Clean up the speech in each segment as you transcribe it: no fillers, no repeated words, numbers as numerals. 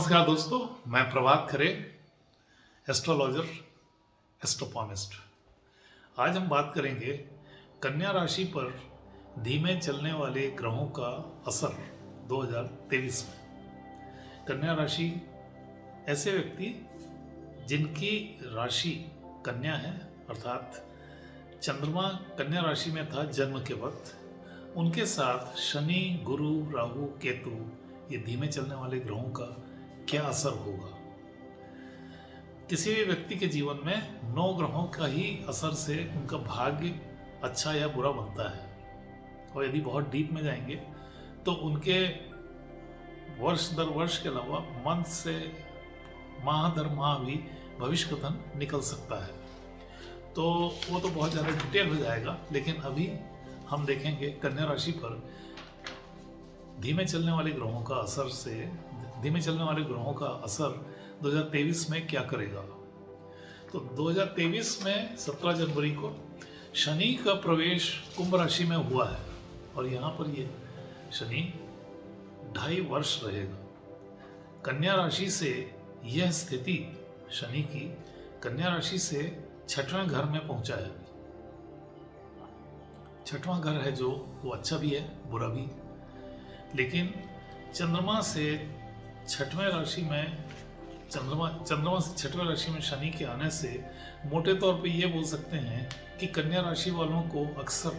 नमस्कार दोस्तों, मैं प्रभात खरे, एस्ट्रोलॉजर, एस्ट्रोपॉमिस्ट। आज हम बात करेंगे कन्या राशि पर धीमे चलने वाले ग्रहों का असर 2023 में। कन्या राशि ऐसे व्यक्ति जिनकी राशि कन्या है, अर्थात चंद्रमा कन्या राशि में था जन्म के वक्त, उनके साथ शनि, गुरु, राहु, केतु, ये धीमे चलने वाले ग्रहों का क्या असर होगा। किसी भी व्यक्ति के जीवन में 9 ग्रहों का ही असर से उनका भाग्य अच्छा या बुरा बनता है। और यदि बहुत डीप में जाएंगे तो उनके वर्ष दर वर्ष के अलावा मंथ से माह दर माह भी भविष्य कथन निकल सकता है। तो वो तो बहुत ज़्यादा डिटेल हो जाएगा, लेकिन अभी हम देखेंगे कन्या राशि पर धीमे चलने वाले ग्रहों का असर से धीमे चलने वाले ग्रहों का असर 2023 में क्या करेगा। तो 2023 में 17 जनवरी को शनि का प्रवेश कुंभ राशि में हुआ है और यहाँ पर ये शनि 2.5 वर्ष रहेगा। कन्या राशि से यह स्थिति शनि की कन्या राशि से 6वें घर में पहुंचा है। 6वां घर है जो वो अच्छा भी है, बुरा भी, लेकिन चंद्रमा से 6वें राशि में चंद्रमा से 6वें राशि में शनि के आने से मोटे तौर पे ये बोल सकते हैं कि कन्या राशि वालों को अक्सर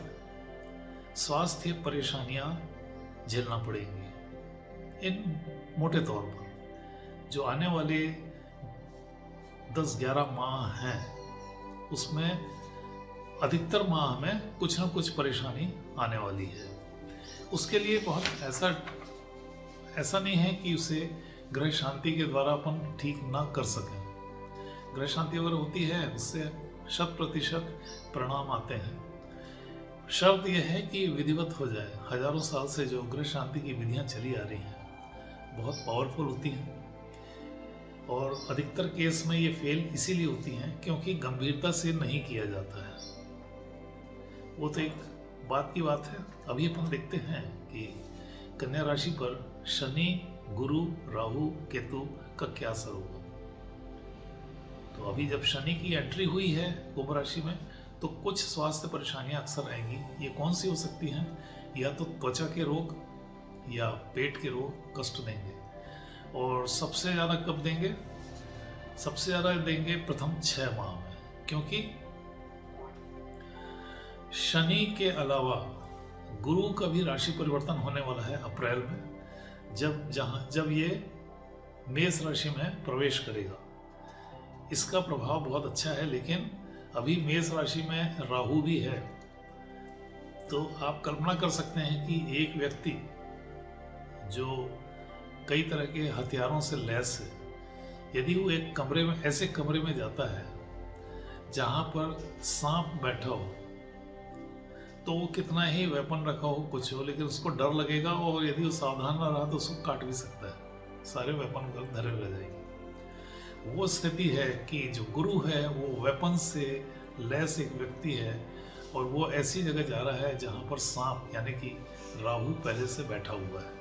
स्वास्थ्य परेशानियां झेलना पड़ेंगी। इन मोटे तौर पर जो आने वाले 10-11 माह हैं उसमें अधिकतर माह में कुछ ना कुछ परेशानी आने वाली है। उसके लिए बहुत ऐसा नहीं है कि उसे ग्रह शांति के द्वारा अपन ठीक ना कर सकें। ग्रह शांति अगर होती है उससे 100% परिणाम आते हैं। शर्त यह है कि विधिवत हो जाए। हजारों साल से जो ग्रह शांति की विधियां चली आ रही हैं बहुत पावरफुल होती हैं और अधिकतर केस में ये फेल इसीलिए होती हैं क्योंकि गंभीरता से नहीं किया जाता है। वो तो एक बात की बात है। अभी अपन देखते हैं कि कन्या राशि पर शनि, गुरु, राहु, केतु का क्या असर होगा। तो अभी जब शनि की एंट्री हुई है कुंभ राशि में तो कुछ स्वास्थ्य परेशानियां अक्सर आएंगी। ये कौन सी हो सकती हैं? या तो त्वचा के रोग या पेट के रोग कष्ट देंगे। और सबसे ज़्यादा कब देंगे? सबसे ज़्यादा देंगे प्रथम 6 माह में, क्योंकि शनि के अलावा गुरु का भी राशि परिवर्तन होने वाला है अप्रैल में, जब ये मेष राशि में प्रवेश करेगा। इसका प्रभाव बहुत अच्छा है, लेकिन अभी मेष राशि में राहु भी है। तो आप कल्पना कर सकते हैं कि एक व्यक्ति जो कई तरह के हथियारों से लैस है, यदि वो एक कमरे में ऐसे कमरे में जाता है जहां पर सांप बैठा हो, तो वो कितना ही वेपन रखा हो कुछ हो, लेकिन उसको डर लगेगा और यदि वो सावधान ना रहा तो उसको काट भी सकता है। सारे वेपन धरे रह जाएंगे। वो स्थिति है कि जो गुरु है वो वेपन से लैस एक व्यक्ति है और वो ऐसी जगह जा रहा है जहां पर सांप यानी कि राहु पहले से बैठा हुआ है।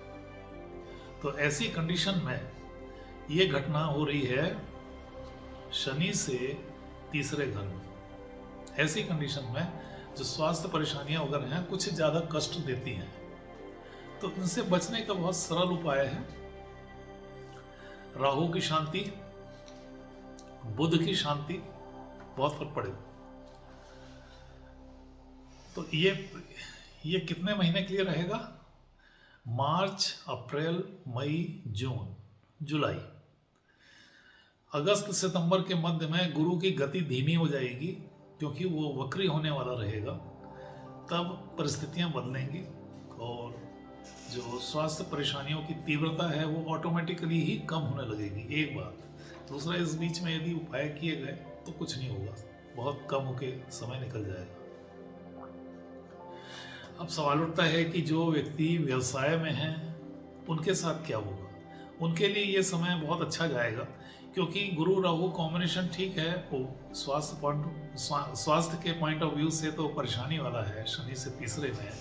तो ऐसी कंडीशन में ये घटना हो रही है शनि से 3रे घर में। ऐसी कंडीशन में जो स्वास्थ्य परेशानियां वगैरह हैं कुछ ज़्यादा कष्ट देती हैं, तो इनसे बचने का बहुत सरल उपाय है राहु की शांति, बुध की शांति, बहुत फर्क पड़ेगा। तो ये कितने महीने के लिए रहेगा? मार्च, अप्रैल, मई, जून, जुलाई, अगस्त, सितंबर के मध्य में गुरु की गति धीमी हो जाएगी क्योंकि वो वक्री होने वाला रहेगा। तब परिस्थितियां बदलेंगी और जो स्वास्थ्य परेशानियों की तीव्रता है वो ऑटोमेटिकली ही कम होने लगेगी। एक बात। दूसरा, इस बीच में यदि उपाय किए गए तो कुछ नहीं होगा, बहुत कम होके समय निकल जाएगा। अब सवाल उठता है कि जो व्यक्ति व्यवसाय में हैं उनके साथ क्या होगा। उनके लिए ये समय बहुत अच्छा जाएगा क्योंकि गुरु राहु कॉम्बिनेशन ठीक है, वो स्वास्थ्य के पॉइंट ऑफ व्यू से तो परेशानी वाला है। शनि से 3रे में है,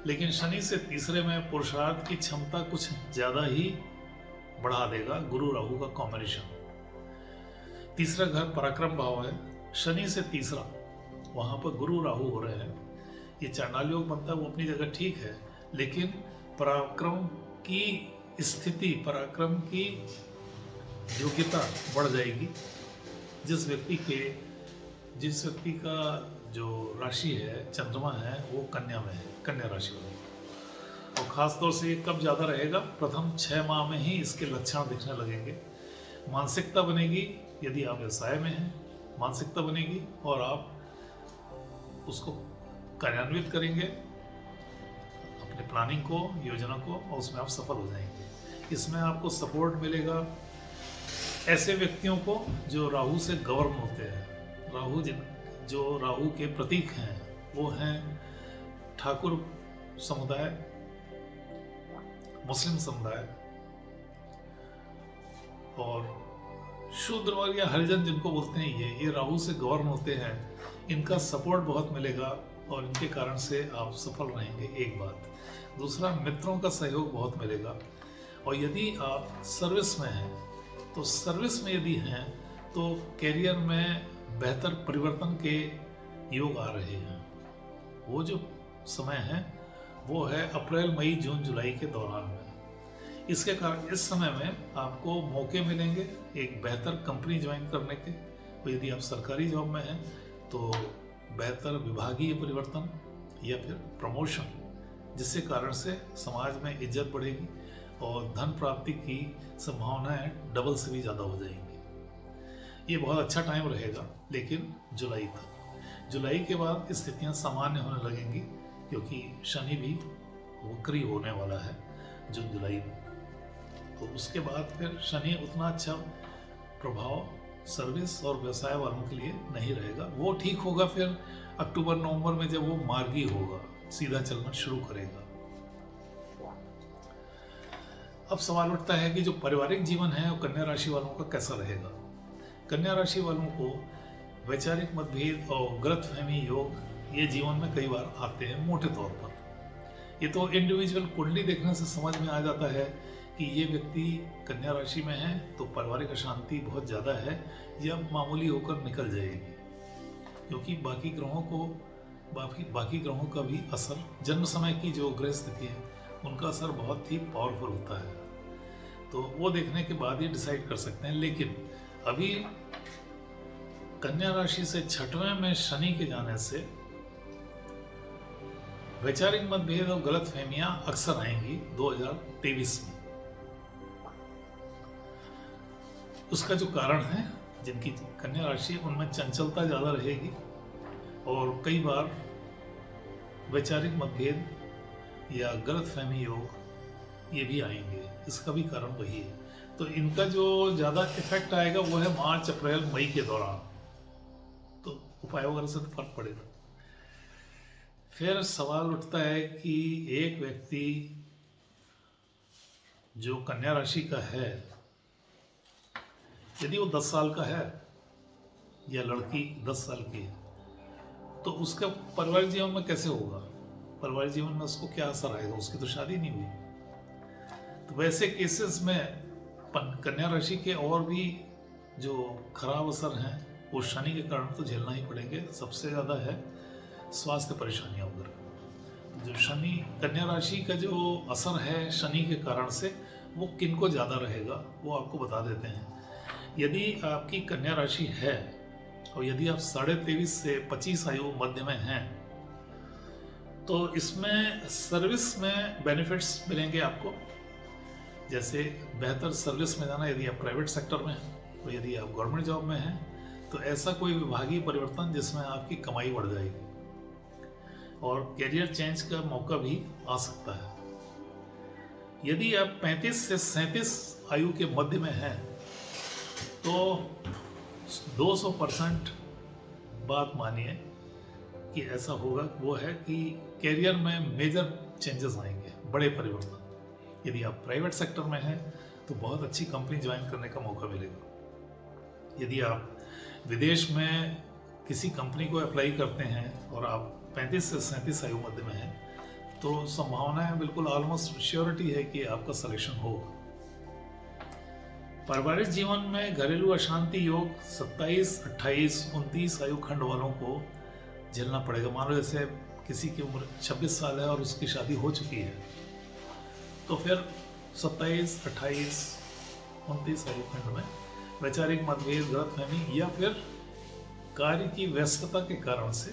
लेकिन शनि से 3रे में पुरुषार्थ की क्षमता कुछ ज़्यादा ही बढ़ा देगा गुरु राहु का कॉम्बिनेशन। तीसरा घर पराक्रम भाव है, शनि से तीसरा, वहां पर गुरु राहु हो रहे हैं। ये चांडाल योग बनता है वो अपनी जगह ठीक है, लेकिन पराक्रम की स्थिति, पराक्रम की योग्यता बढ़ जाएगी। जिस व्यक्ति का जो राशि है, चंद्रमा है, वो कन्या में है, कन्या राशि में। और ख़ास तौर से ये कब ज़्यादा रहेगा, प्रथम 6 माह में ही इसके लक्षण दिखने लगेंगे। मानसिकता बनेगी, यदि आप व्यवसाय में हैं मानसिकता बनेगी और आप उसको कार्यान्वित करेंगे, अपने प्लानिंग को, योजना को, और उसमें आप सफल हो जाएंगे। इसमें आपको सपोर्ट मिलेगा ऐसे व्यक्तियों को जो राहु से गवर्न होते हैं। जो राहु के प्रतीक हैं वो हैं ठाकुर समुदाय, मुस्लिम समुदाय और शूद्र वर्ग या हरिजन जिनको बोलते हैं, ये राहु से गवर्न होते हैं। इनका सपोर्ट बहुत मिलेगा और इनके कारण से आप सफल रहेंगे, एक बात। दूसरा, मित्रों का सहयोग बहुत मिलेगा। और यदि आप सर्विस में हैं तो सर्विस में यदि हैं तो कैरियर में बेहतर परिवर्तन के योग आ रहे हैं। वो जो समय है वो है अप्रैल, मई, जून, जुलाई के दौरान में। इसके कारण इस समय में आपको मौके मिलेंगे एक बेहतर कंपनी ज्वाइन करने के। और यदि आप सरकारी जॉब में हैं तो बेहतर विभागीय परिवर्तन या फिर प्रमोशन, जिससे कारण से समाज में इज्जत बढ़ेगी और धन प्राप्ति की संभावनाएं डबल से भी ज़्यादा हो जाएंगी। ये बहुत अच्छा टाइम रहेगा, लेकिन जुलाई तक। जुलाई के बाद स्थितियां सामान्य होने लगेंगी, क्योंकि शनि भी वक्री होने वाला है जून जुलाई में। तो उसके बाद फिर शनि उतना अच्छा प्रभाव सर्विस और व्यवसाय वालों के लिए नहीं रहेगा। वो ठीक होगा फिर अक्टूबर नवंबर में, जब वो मार्गी होगा, सीधा चलना शुरू करेगा। अब सवाल उठता है कि जो पारिवारिक जीवन है वो कन्या राशि वालों का कैसा रहेगा। कन्या राशि वालों को वैचारिक मतभेद और गलतफहमी योग ये जीवन में कई बार आते हैं मोटे तौर पर। ये तो इंडिविजुअल कुंडली देखने से समझ में आ जाता है कि ये व्यक्ति कन्या राशि में है तो पारिवारिक अशांति बहुत ज़्यादा है, यह मामूली होकर निकल जाएगी। क्योंकि बाकी ग्रहों का भी असर, जन्म समय की जो ग्रह स्थिति है उनका असर बहुत ही पावरफुल होता है। तो वो देखने के बाद ही डिसाइड कर सकते हैं। लेकिन अभी कन्या राशि से 6वें में शनि के जाने से वैचारिक मतभेद और गलतफहमियां अक्सर आएंगी 2023 में। उसका जो कारण है, जिनकी कन्या राशि, उनमें चंचलता ज्यादा रहेगी और कई बार वैचारिक मतभेद या गलतफहमी योग ये भी आएंगे। इसका भी कारण वही है। तो इनका जो ज़्यादा इफेक्ट आएगा वो है मार्च, अप्रैल, मई के दौरान। तो उपाय वगैरह से तो फर्क पड़ेगा। फिर सवाल उठता है कि एक व्यक्ति जो कन्या राशि का है, यदि वो 10 साल का है या लड़की 10 साल की है, तो उसका पारिवारिक जीवन में कैसे होगा, पारिवारिक जीवन में उसको क्या असर आएगा। उसकी तो शादी नहीं हुई। तो वैसे केसेस में कन्या राशि के और भी जो खराब असर हैं वो शनि के कारण तो झेलना ही पड़ेंगे। सबसे ज़्यादा है स्वास्थ्य परेशानियां वगैरह। जो शनि, कन्या राशि का जो असर है शनि के कारण से, वो किनको ज़्यादा रहेगा वो आपको बता देते हैं। यदि आपकी कन्या राशि है और यदि आप 23.5 से 25 आयु मध्य में हैं, तो इसमें सर्विस में बेनिफिट्स मिलेंगे आपको। जैसे बेहतर सर्विस में जाना, यदि आप प्राइवेट सेक्टर में हैं, और यदि आप गवर्नमेंट जॉब में हैं तो ऐसा कोई विभागीय परिवर्तन जिसमें आपकी कमाई बढ़ जाएगी और कैरियर चेंज का मौका भी आ सकता है। यदि आप 35 से 37 आयु के मध्य में हैं तो 200% बात मानिए कि ऐसा होगा, वो है कि कैरियर में मेजर चेंजेस आएंगे, बड़े परिवर्तन। यदि आप प्राइवेट सेक्टर में हैं तो बहुत अच्छी कंपनी ज्वाइन करने का मौका मिलेगा। यदि आप विदेश में किसी कंपनी को अप्लाई करते हैं और आप 35 से 37 आयु मध्य में हैं तो संभावना है, बिल्कुल ऑलमोस्ट श्योरिटी है कि आपका सिलेक्शन होगा। पारिवारिक जीवन में घरेलू अशांति योग 27, 28, 29 आयु खंड वालों को झेलना पड़ेगा। मान लो जैसे किसी की उम्र 26 साल है और उसकी शादी हो चुकी है, तो फिर 27, 28, 29 आयु खंड में वैचारिक मतभेद, गलतफहमी या फिर कार्य की व्यस्तता के कारण से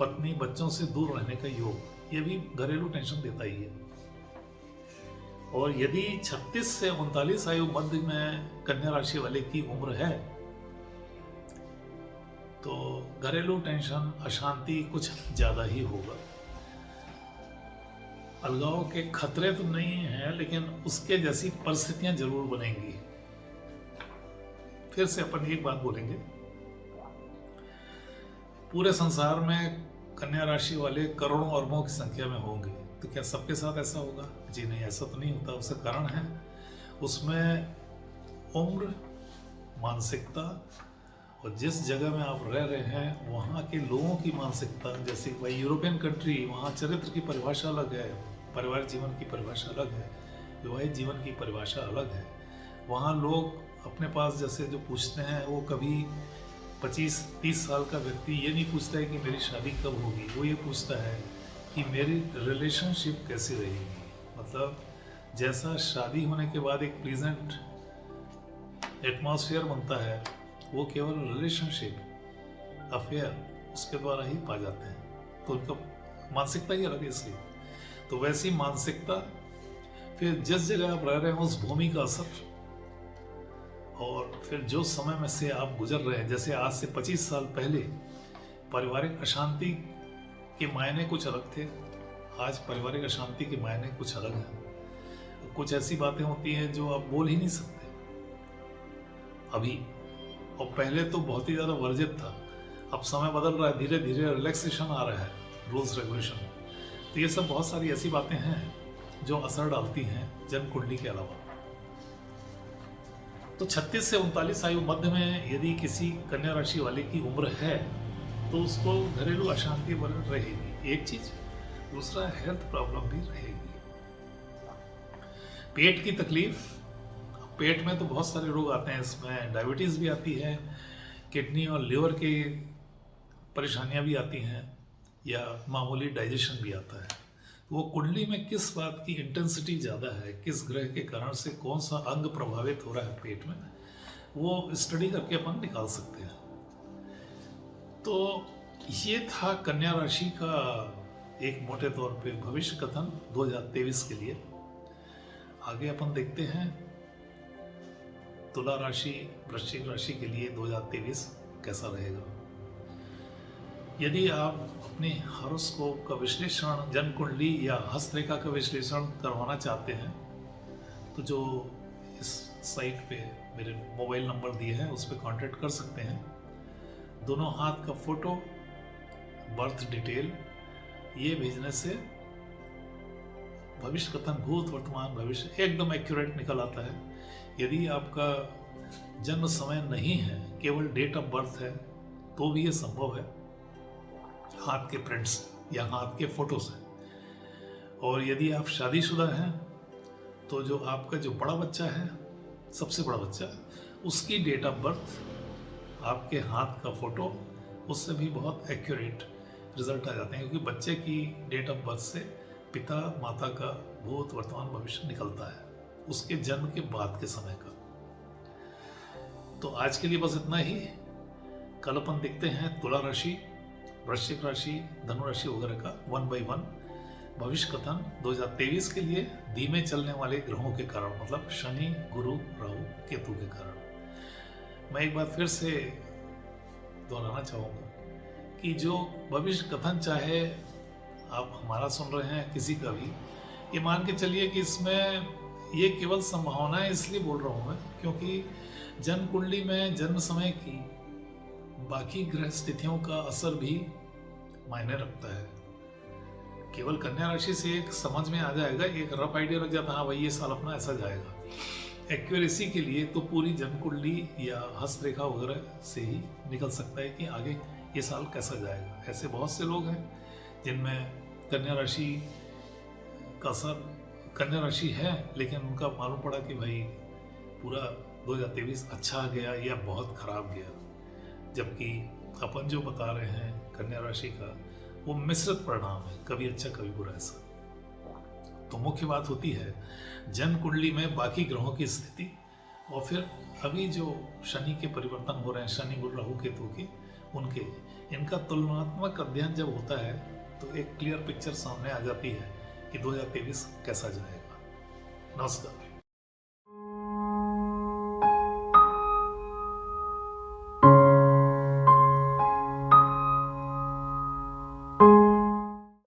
पत्नी बच्चों से दूर रहने का योग, ये भी घरेलू टेंशन देता ही है। और यदि 36 से 39 आयु मध्य में कन्या राशि वाले की उम्र है, तो घरेलू टेंशन, अशांति कुछ ज्यादा ही होगा। अलगाव के खतरे तो नहीं है, लेकिन उसके जैसी परिस्थितियां जरूर बनेंगी। फिर से अपन एक बात बोलेंगे, पूरे संसार में कन्या राशि वाले करोड़ों अरबों की संख्या में होंगे, तो क्या सबके साथ ऐसा होगा? जी नहीं, ऐसा तो नहीं होता। उसका कारण है उसमें उम्र, मानसिकता और जिस जगह में आप रह रहे हैं वहाँ के लोगों की मानसिकता। जैसे भाई यूरोपियन कंट्री, वहाँ चरित्र की परिभाषा अलग है, पारिवारिक जीवन की परिभाषा अलग है, विवाहित जीवन की परिभाषा अलग है। वहाँ लोग अपने पास जैसे जो पूछते हैं, वो कभी 25-30 साल का व्यक्ति ये नहीं पूछता है कि मेरी शादी कब होगी, वो ये पूछता है कि मेरी रिलेशनशिप कैसी रहेगी। मतलब जैसा शादी होने के बाद एक प्लीजेंट एटमॉस्फेयर बनता है, वो केवल रिलेशनशिप, अफेयर उसके द्वारा ही पा जाते हैं। तो उनका मानसिकता ही अलग है। इसलिए तो वैसी मानसिकता, फिर जिस जगह आप रह रहे हैं उस भूमि का असर, और फिर जो समय में से आप गुजर रहे हैं। जैसे आज से 25 साल पहले पारिवारिक अशांति के मायने कुछ अलग थे, आज पारिवारिक अशांति के मायने कुछ अलग हैं। कुछ ऐसी बातें होती हैं जो आप बोल ही नहीं सकते अभी, और पहले तो बहुत ही ज़्यादा वर्जित था। अब समय बदल रहा है, धीरे धीरे रिलैक्सेशन आ रहा है, रूल्स रेगुलेशन। तो ये सब बहुत सारी ऐसी बातें हैं जो असर डालती हैं जन्म कुंडली के अलावा। तो 36 से 39 आयु मध्य में यदि किसी कन्या राशि वाले की उम्र है, तो उसको घरेलू अशांति बनी रहेगी, एक चीज। दूसरा, हेल्थ प्रॉब्लम भी रहेगी। पेट की तकलीफ, पेट में तो बहुत सारे रोग आते हैं, इसमें डायबिटीज भी आती है, किडनी और लिवर की परेशानियां भी आती हैं, या मामूली डाइजेशन भी आता है। वो कुंडली में किस बात की इंटेंसिटी ज़्यादा है, किस ग्रह के कारण से कौन सा अंग प्रभावित हो रहा है पेट में, वो स्टडी करके अपन निकाल सकते हैं। तो ये था कन्या राशि का एक मोटे तौर पे भविष्य कथन 2023 के लिए। आगे अपन देखते हैं तुला राशि, वृश्चिक राशि के लिए 2023 कैसा रहेगा। यदि आप अपने हॉरोस्कोप का विश्लेषण, जन्म कुंडली या हस्तरेखा का विश्लेषण करवाना चाहते हैं, तो जो इस साइट पे मेरे मोबाइल नंबर दिए हैं उस पर कांटेक्ट कर सकते हैं। दोनों हाथ का फोटो, बर्थ डिटेल, ये भेजने से भविष्य कथन, भूत, वर्तमान, भविष्य एकदम एक्यूरेट निकल आता है। यदि आपका जन्म समय नहीं है, केवल डेट ऑफ बर्थ है, तो भी ये संभव है हाथ के प्रिंट्स या हाथ के फोटो से। और यदि आप शादीशुदा हैं, तो जो आपका जो बड़ा बच्चा है, सबसे बड़ा बच्चा, उसकी डेट ऑफ बर्थ, आपके हाथ का फोटो, उससे भी बहुत एक्यूरेट रिजल्ट आ जाते हैं, क्योंकि बच्चे की डेट ऑफ बर्थ से पिता माता का भूत, वर्तमान, भविष्य निकलता है, उसके जन्म के बाद के समय का। तो आज के लिए बस इतना ही। कल अपन देखते हैं तुला राशि, वृश्चिक राशि, धनु राशि वगैरह का 1 by 1 भविष्य कथन 2023 के लिए धीमे चलने वाले ग्रहों के कारण, मतलब शनि, गुरु, राहु, केतु के कारण। मैं एक बार फिर से दोहराना चाहूँगा कि जो भविष्य कथन, चाहे आप हमारा सुन रहे हैं किसी का भी, ये मान के चलिए कि इसमें ये केवल संभावना है। इसलिए बोल रहा हूँ मैं क्योंकि जन्म कुंडली में जन्म समय की बाकी ग्रह स्थितियों का असर भी मायने रखता है। केवल कन्या राशि से एक समझ में आ जाएगा, एक रफ आइडिया लग जाता है, हाँ भाई ये साल अपना ऐसा जाएगा। एक्यूरेसी के लिए तो पूरी जन्म कुंडली या हस्तरेखा वगैरह से ही निकल सकता है कि आगे ये साल कैसा जाएगा। ऐसे बहुत से लोग हैं जिनमें कन्या राशि का असर, कन्या राशि है लेकिन उनका मालूम पड़ा कि भाई पूरा 2023 अच्छा गया या बहुत खराब गया, जबकि अपन जो बता रहे हैं कन्या राशि का वो मिश्रित परिणाम है, कभी अच्छा कभी बुरा ऐसा। तो मुख्य बात होती है जन्म कुंडली में बाकी ग्रहों की स्थिति, और फिर अभी जो शनि के परिवर्तन हो रहे हैं, शनि गुरु राहु केतु के, उनके इनका तुलनात्मक अध्ययन जब होता है तो एक क्लियर पिक्चर सामने आ जाती है कि 2023 कैसा जाएगा। नमस्कार।